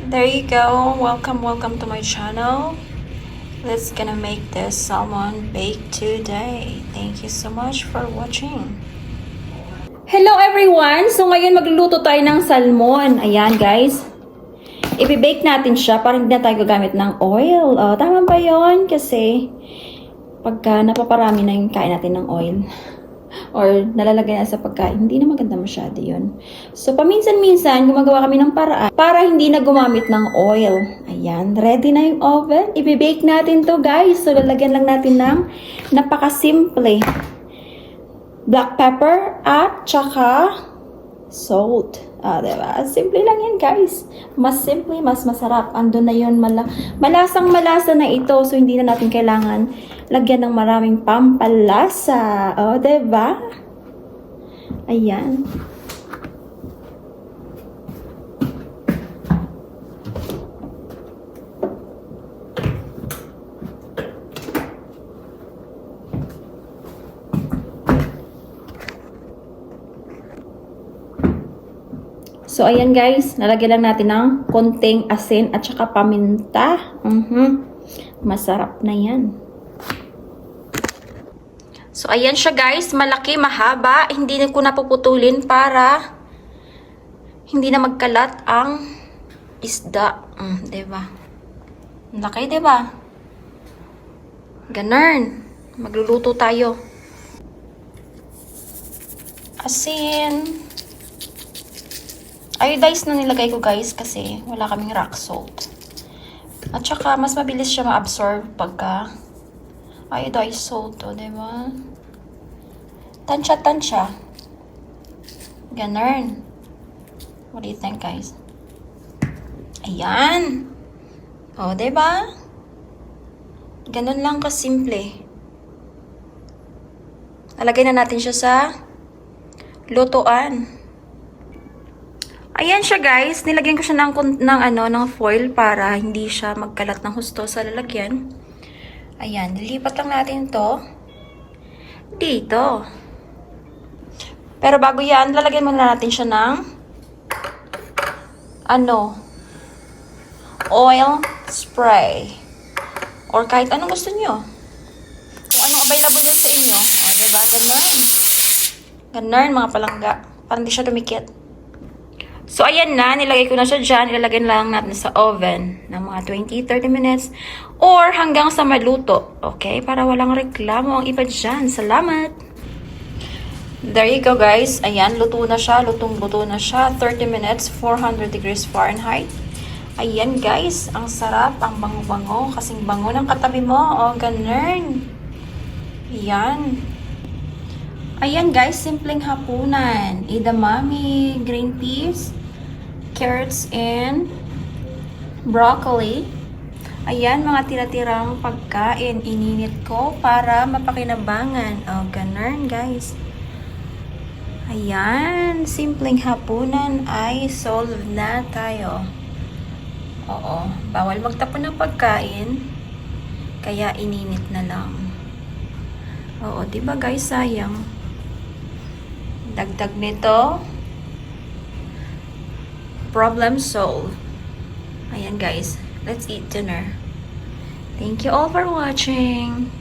There you go. Welcome to my channel. Let's gonna make this salmon bake today. Thank you so much for watching. Hello everyone! So ngayon magluluto tayo ng salmon. Ayan guys. Ibibake natin siya para hindi na tayo gagamit ng oil. Tama ba yun? Kasi pagka napaparami na yung kain natin ng oil or nalalagay na sa pagkain, hindi na maganda masyado yun. So paminsan-minsan gumagawa kami ng paraan para hindi na gumamit ng oil. Ayan, ready na yung oven. Ibibake natin to guys. So lalagyan lang natin ng napakasimple black pepper at tsaka salt. Diba? Simple lang yan, guys. Mas simple, mas masarap. Andun na yun, malasang-malasa na ito. So, hindi na natin kailangan lagyan ng maraming pampalasa. Diba? Ayan. So, ayan guys, nalagyan lang natin ng konting asin at saka paminta. Masarap na yan. So, ayan siya guys, malaki, mahaba. Hindi na ko napuputulin para hindi na magkalat ang isda. Diba? Laki, diba? Ganun. Magluluto tayo. Asin. Iodized na nilagay ko guys kasi wala kaming rock salt. At saka mas mabilis siya ma-absorb pagka iodized salt to, diba? Tansya-tansya. Ganun. What do you think guys? Ayan. Diba? Ganun lang kasimple. Lalagay na natin siya sa lutuan. Ayan siya guys, nilagyan ko siya ng foil para hindi siya magkalat ng husto sa lalagyan. Ayan, nilipat lang natin to dito. Pero bago yan, lalagyan muna natin siya ng oil spray. Or kahit anong gusto nyo. Kung anong available din sa inyo. Diba? Ganun mga palangga. Para hindi siya dumikit. So, ayan na. Nilagay ko na siya dyan. Ilalagay lang natin sa oven ng mga 20-30 minutes or hanggang sa maluto. Okay? Para walang reklamo ang iba dyan. Salamat! There you go, guys. Ayan, luto na siya. Lutong-luto na siya. 30 minutes, 400 degrees Fahrenheit. Ayan, guys. Ang sarap. Ang bango-bango. Kasing bango ng katabi mo. Ganun. Ayan. Ayan guys, simpleng hapunan. Edamame, green peas, carrots, and broccoli. Ayan, mga tira-tirang pagkain. Ininit ko para mapakinabangan. Ganun guys. Ayan, simpleng hapunan ay solve na tayo. Bawal magtapon ng pagkain. Kaya ininit na lang. Diba guys, sayang. Dagdag nito, problem solved. Ayan guys, let's eat dinner. Thank you all for watching.